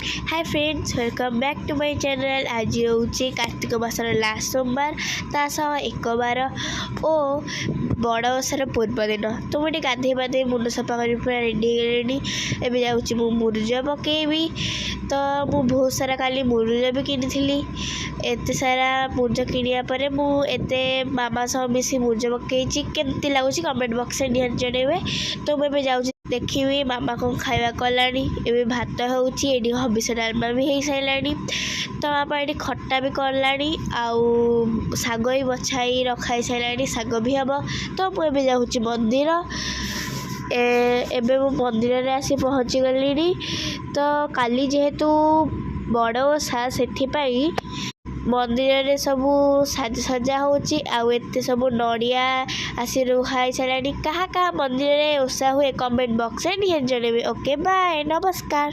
Hi friends, welcome back to my channel. आज हूँ Kartik मासर last सोमवार तासह एक बार ओ बड़ ओषार पूर्व दिन। तो मुझे गाधे पाधे मुंड सफा कर पूरा रेडी गली। एवं जाऊँ मुरुज पकेबी। तो मु बहुत सारा काली मुरुज भी किनी। एत सारा मुरुज किनिया परे मुझे मामा सह मिसी मुरुज पकई केमती लगुच कमेंट बॉक्स में निहार जनइबे। तो मुझे जाऊँ देखी मामा कौन खावा कलानी। एवं भात होती हबिष डालमा भी हो सारा। तो मामा ये खट्टा भी कलानी आउ शाग भी बछाई रखाई सारा। शाग भी हम। तो मुझे जाऊँ मंदिर। एबे मु मंदिर में आसी पहुँची गली। तो काली जेहेतु बड़ ओषा से मंदिर में सब सजा होची आउ एते सब नड़िया आसी रुहाई सारा। कहाँ कहाँ मंदिर में ओषा हुए कमेंट बॉक्स में निहार जनइबे। ओके बाय, नमस्कार।